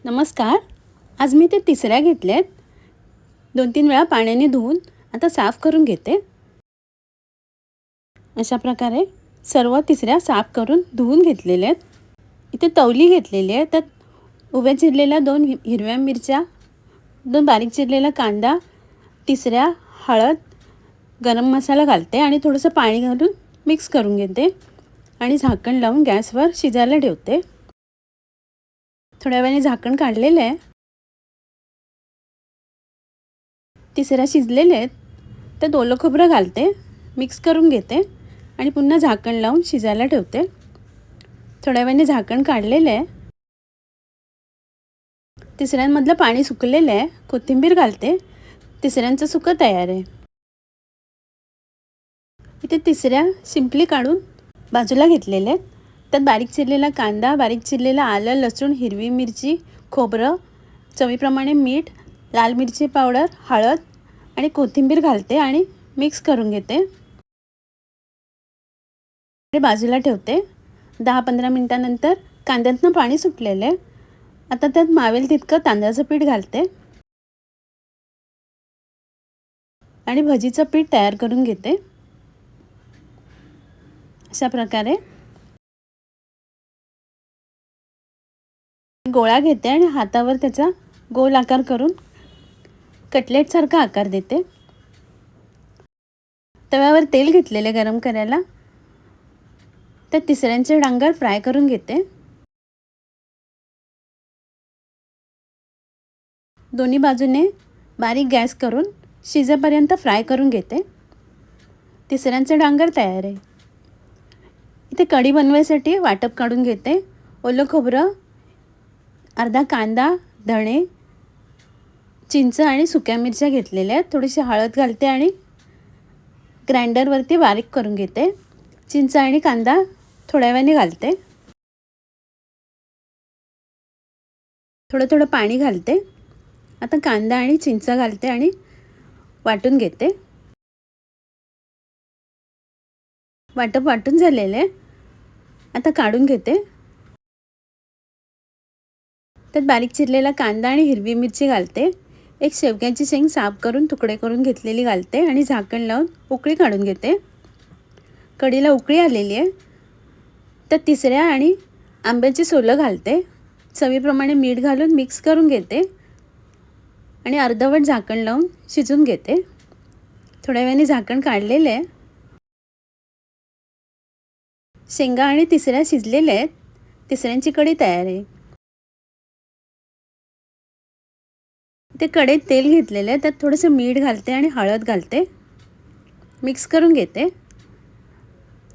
नमस्कार. आज मी ते तिसऱ्या घेतल्यात. 2-3 वेळा पाण्याने धुवून आता साफ करून घेते. अशा प्रकारे सर्व तिसऱ्या साफ करून धुवून घेतलेल्या आहेत. इथे तवली घेतलेली आहे. त्यात उभ्या चिरलेल्या 2 हिरव्या मिरच्या, 2 बारीक चिरलेला कांदा, तिसऱ्या हळद, गरम मसाला घालते आणि थोडंसं पाणी घालून मिक्स करून घेते आणि झाकण लावून गॅसवर शिजायला ठेवते. थोड्या वेळाने झाकण काढलेलं आहे. तिसऱ्या शिजलेले आहेत. त्यात ओलं खोबरं घालते, मिक्स करून घेते आणि पुन्हा झाकण लावून शिजायला ठेवते. थोड्या वेळाने झाकण काढलेलं आहे. तिसऱ्यांमधलं पाणी सुकलेलं आहे. कोथिंबीर घालते. तिसऱ्यांचं सुकं तयार आहे. इथे तिसऱ्या सिंपली काढून बाजूला घेतलेल्या आहेत. त्यात बारीक चिरलेला कांदा, बारीक चिरलेला आलं, लसूण, हिरवी मिरची, खोबरं, चवीप्रमाणे मीठ, लाल मिरची पावडर, हळद आणि कोथिंबीर घालते आणि मिक्स करून घेते. बाजूला ठेवते. 10-15 मिनिटांनंतर कांद्यातनं पाणी सुटलेलं आहे. आता त्यात मावेल तितकं तांदळाचं पीठ घालते आणि भजीचं पीठ तयार करून घेते. अशा प्रकारे गोळा घेते आणि हातावर त्याचा गोल आकार करून कटलेटसारखा आकार देते. तव्यावर तेल घेतलेले गरम करायला. त्या तिसऱ्यांचे डांगर फ्राय करून घेते. दोन्ही बाजूने बारीक गॅस करून शिजेपर्यंत फ्राय करून घेते. तिसऱ्यांचे डांगर तयार आहे. इथे कढी बनवायसाठी वाटप काढून घेते. ओलं खोबरं, अर्धा कांदा, धणे, चिंच आणि सुक्या मिरच्या घेतलेल्या आहेत. थोडीशी हळद घालते आणि ग्राइंडरवरती बारीक करून घेते. चिंच आणि कांदा थोड्या वेळाने घालते. थोडं पाणी घालते. आता कांदा आणि चिंच घालते आणि वाटून घेते. वाटप वाटून झालेलं आहे. आता काढून घेते. त्यात बारीक चिरलेला कांदा आणि हिरवी मिरची घालते. एक शेवग्याची शेंग साफ करून तुकडे करून घेतलेली घालते आणि झाकण लावून उकळी काढून घेते. कढीला उकळी आलेली आहे. त्यात तिसऱ्या आणि आंब्याची सोलं घालते. चवीप्रमाणे मीठ घालून मिक्स करून घेते आणि अर्धवट झाकण लावून शिजून घेते. थोड्या वेळाने झाकण काढलेलं आहे. शेंगा आणि तिसऱ्या शिजलेल्या आहेत. तिसऱ्यांची कढी तयार आहे. ते कढईत तेल घेतलेलं आहे. त्यात थोडंसं मीठ घालते आणि हळद घालते. मिक्स करून घेते.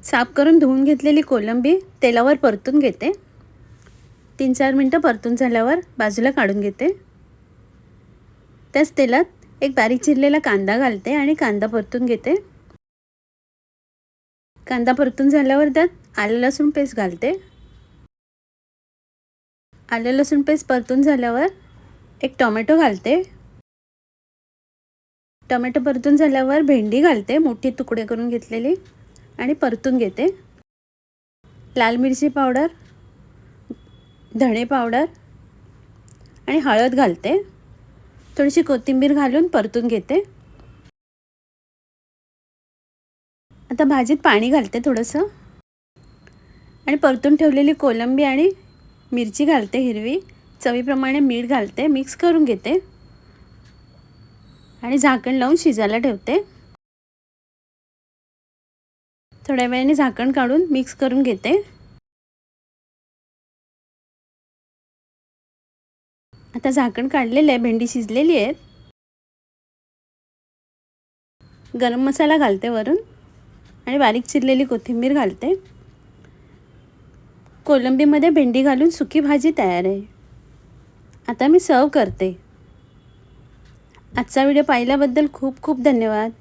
साफ करून धुवून घेतलेली कोलंबी तेलावर परतून घेते. 3-4 मिनटं परतून झाल्यावर बाजूला काढून घेते. त्याच तेलात एक बारीक चिरलेला कांदा घालते आणि कांदा परतून घेते. कांदा परतून झाल्यावर त्यात आलं लसूण पेस्ट घालते. आलं लसूण पेस्ट परतून झाल्यावर एक टोमॅटो घालते. टोमॅटो परतून झाल्यावर भेंडी घालते, मोठी तुकडे करून घेतलेली, आणि परतून घेते. लाल मिरची पावडर, धणे पावडर आणि हळद घालते. थोडीशी कोथिंबीर घालून परतून घेते. आता भाजीत पाणी घालते थोडंसं आणि परतून ठेवलेली कोलंबी आणि मिरची घालते हिरवी. चवीप्रमाणे मीठ घालते. मिक्स करून घेते आणि झाकण लावून शिजायला ठेवते. थोड्या वेळाने झाकण काढून मिक्स करून घेते. आता झाकण काढलेलं आहे. भेंडी शिजलेली आहे. गरम मसाला घालते वरून आणि बारीक चिरलेली कोथिंबीर घालते. कोलंबीमध्ये भेंडी घालून सुकी भाजी तयार आहे. आता मी सर्व करते. आजचा व्हिडिओ पाहिल्याबद्दल खूप खूप धन्यवाद.